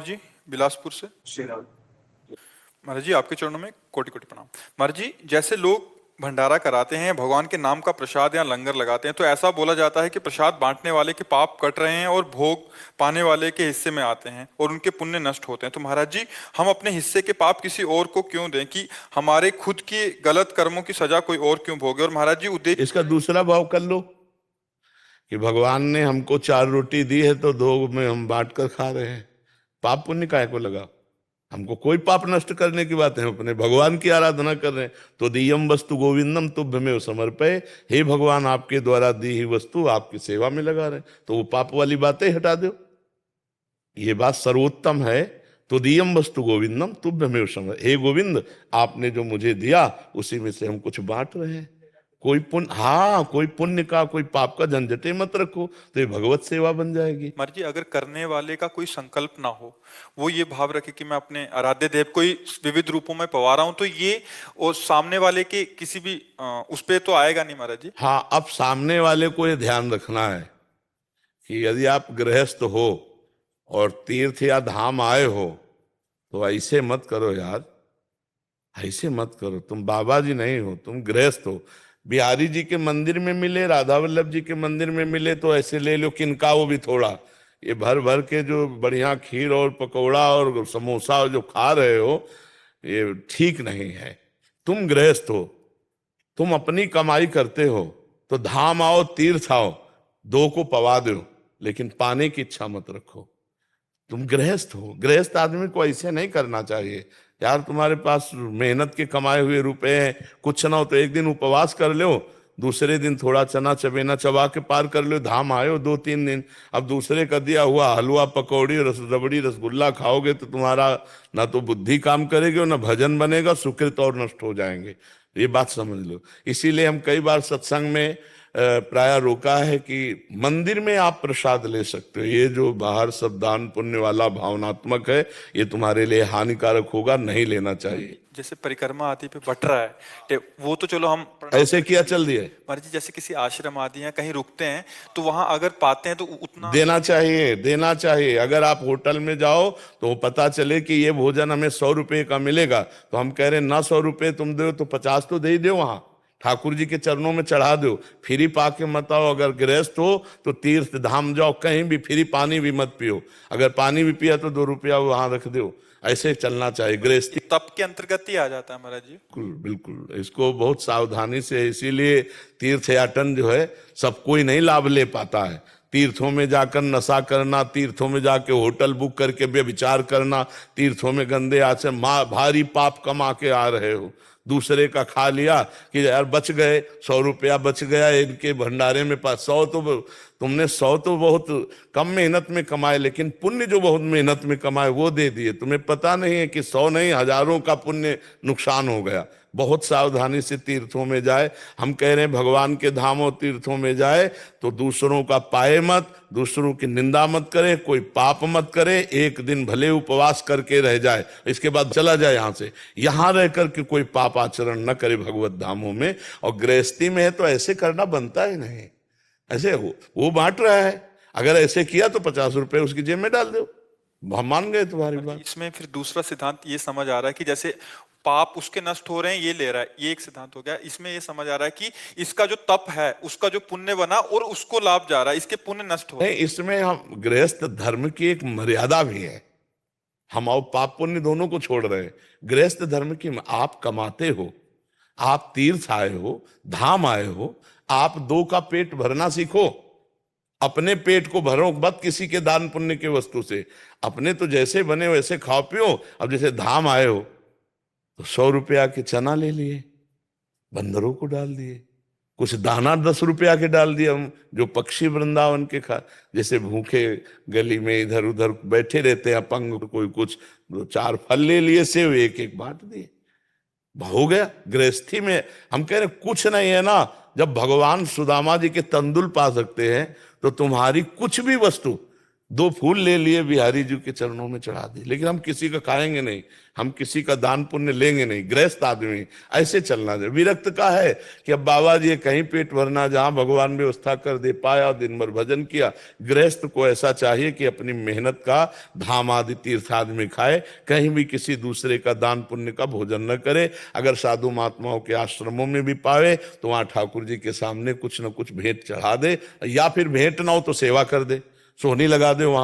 जी, बिलासपुर से। श्री राम। महाराज जी, आपके चरणों में कोटि कोटि प्रणाम। महाराज जी, जैसे लोग भंडारा कराते हैं, भगवान के नाम का प्रसाद या लंगर लगाते हैं, तो ऐसा बोला जाता है कि प्रसाद बांटने वाले के पाप कट रहे हैं और भोग पाने वाले के हिस्से में आते हैं और उनके पुण्य नष्ट होते हैं। तो महाराज जी, हम अपने हिस्से के पाप किसी और को क्यों दें कि हमारे खुद के गलत कर्मों की सजा कोई और क्यों भोगे? और महाराज जी, उद्देश्य इसका दूसरा भाव कर लो कि भगवान ने हमको 4 रोटी दी है तो 2 में हम बांट कर खा रहे हैं। पाप पुण्य काहे को लगा? हमको कोई पाप नष्ट करने की बात है, अपने भगवान की आराधना कर रहे हैं। तो दियम वस्तु गोविंदम तुभ्यमेव समर्पय, हे भगवान आपके द्वारा दी हुई वस्तु आपकी सेवा में लगा रहे हैं, तो वो पाप वाली बातें हटा दो। ये बात सर्वोत्तम है। तो दियम वस्तु गोविंदम तुभ्यमेव समर्पय, हे गोविंद आपने जो मुझे दिया उसी में से हम कुछ बांट रहे हैं। कोई पुण्य, हाँ कोई पुण्य का कोई पाप का झंझटे मत रखो, तो ये भगवत सेवा बन जाएगी। महाराज जी, अगर करने वाले का कोई संकल्प ना हो, वो ये भाव रखे कि मैं अपने आराध्य देव को ही विविध रूपों में पवा रहा हूं, तो ये और सामने वाले के किसी भी उस पे तो आएगा नहीं महाराज जी। हाँ, अब सामने वाले को ये ध्यान रखना है कि यदि आप गृहस्थ हो और तीर्थ या धाम आए हो तो ऐसे मत करो यार, ऐसे मत करो। तुम बाबा जी नहीं हो, तुम गृहस्थ हो। बिहारी जी के मंदिर में मिले, राधा वल्लभ जी के मंदिर में मिले तो ऐसे ले लो, किनका वो भी थोड़ा। ये भर भर के जो बढ़िया खीर और पकौड़ा और समोसा जो खा रहे हो, ये ठीक नहीं है। तुम गृहस्थ हो, तुम अपनी कमाई करते हो, तो धाम आओ तीर्थ आओ, 2 को पवा दो, लेकिन पाने की इच्छा मत रखो। तुम गृहस्थ हो, गृहस्थ आदमी को ऐसे नहीं करना चाहिए। यार तुम्हारे पास मेहनत के कमाए हुए रुपए हैं, कुछ ना हो तो एक दिन उपवास कर लो, दूसरे दिन थोड़ा चना चबेना चबा के पार कर लो। धाम आए हो 2-3 दिन, अब दूसरे का दिया हुआ हलवा पकौड़ी रबड़ी रसगुल्ला खाओगे तो तुम्हारा ना तो बुद्धि काम करेगी और ना भजन बनेगा, सुकृत और नष्ट हो जाएंगे। ये बात समझ लो। इसीलिए हम कई बार सत्संग में प्राय रोका है कि मंदिर में आप प्रसाद ले सकते हो, ये जो बाहर सब दान पुण्य वाला भावनात्मक है ये तुम्हारे लिए हानिकारक होगा, नहीं लेना चाहिए। जैसे परिक्रमा आदि पे बट रहा है, वो तो चलो हम ऐसे किया चल दिए। महाराज जी, जैसे किसी आश्रम आदि या कहीं रुकते हैं तो वहां अगर पाते हैं तो उतना देना चाहिए, देना चाहिए। अगर आप होटल में जाओ तो पता चले कि ये भोजन हमें 100 रुपए का मिलेगा, तो हम कह रहे हैं ना 100 रुपए तुम दो तो 50 तो दे ही दो, वहां ठाकुर जी के चरणों में चढ़ा दो। फ्री पाके मत आओ। अगर गृहस्थ हो तो तीर्थ धाम जाओ, कहीं भी फ्री पानी भी मत पियो। अगर पानी भी पिया तो 2 रुपया वहां रख दो। ऐसे चलना चाहिए। गृहस्थी तप के अंतर्गत ही आ जाता है महाराज जी। बिल्कुल बिल्कुल, इसको बहुत सावधानी से, इसीलिए तीर्थयाटन जो है सब कोई नहीं लाभ ले पाता है। तीर्थों में जाकर नशा करना, तीर्थों में जाके होटल बुक करके व्यभिचार करना, तीर्थों में गंदे आचरण, भारी पाप कमा के आ रहे हो। दूसरे का खा लिया कि यार बच गए, 100 रुपया बच गया इनके भंडारे में। 100 तो तुमने 100 तो बहुत कम मेहनत में कमाए, लेकिन पुण्य जो बहुत मेहनत में कमाए वो दे दिए। तुम्हें पता नहीं है कि 100 नहीं हजारों का पुण्य नुकसान हो गया। बहुत सावधानी से तीर्थों में जाए। हम कह रहे हैं भगवान के धामों तीर्थों में जाए तो दूसरों का पाए मत, दूसरों की निंदा मत करे, कोई पाप मत करे। एक दिन भले उपवास करके रह जाए, इसके बाद चला जाए यहाँ से। यहाँ रह करके कोई पाप आचरण न करे भगवत धामों में। और गृहस्थी में है तो ऐसे करना बनता ही नहीं। ऐसे वो बांट रहा है, अगर ऐसे किया तो 50 रुपए उसकी जेब में डाल दो। हम मान गए तुम्हारी बात। इसमें फिर दूसरा सिद्धांत ये समझ आ रहा है कि जैसे पाप उसके नष्ट हो रहे हैं, ये ले रहा है, ये एक सिद्धांत हो गया। इसमें ये समझ आ रहा है कि इसका जो तप है, उसका जो पुण्य बना और उसको लाभ जा रहा है, इसके पुण्य नष्ट हो रहे हैं। इसमें हम गृहस्थ धर्म की एक मर्यादा भी है। हम और पाप पुण्य दोनों को छोड़ रहे हैं। गृहस्थ धर्म की, आप कमाते हो, आप तीर्थ आए हो, धाम आए हो, आप 2 का पेट भरना सीखो। अपने पेट को भरो मत किसी के दान पुण्य के वस्तु से। अपने तो जैसे बने वैसे खाओ पियो। अब जैसे धाम आए हो तो 100 रुपया के चना ले लिए, बंदरों को डाल दिए, कुछ दाना 10 रुपया के डाल दिए। हम जो पक्षी वृंदावन के खा, जैसे भूखे गली में इधर उधर बैठे रहते हैं अपंग, कोई कुछ 2-4 फल ले लिए, सेव एक एक बांट दिए, हो गया। गृहस्थी में हम कह रहे कुछ नहीं है ना। जब भगवान सुदामा जी के तंदुल पा सकते हैं तो तुम्हारी कुछ भी वस्तु, 2 फूल ले लिए बिहारी जी के चरणों में चढ़ा दिए, लेकिन हम किसी का खाएंगे नहीं, हम किसी का दान पुण्य लेंगे नहीं। गृहस्थ आदमी ऐसे चलना चाहिए। विरक्त का है कि अब बाबा जी कहीं पेट भरना, जहां भगवान व्यवस्था कर दे पाया, दिन भर भजन किया। गृहस्थ को ऐसा चाहिए कि अपनी मेहनत का धाम आदि तीर्थ आदि खाए, कहीं भी किसी दूसरे का दान पुण्य का भोजन न करे। अगर साधु महात्माओं के आश्रमों में भी पावे तो वहां ठाकुर जी के सामने कुछ न कुछ भेंट चढ़ा दे, या फिर भेंट ना हो तो सेवा कर दे, सोहनी लगा दे वहां।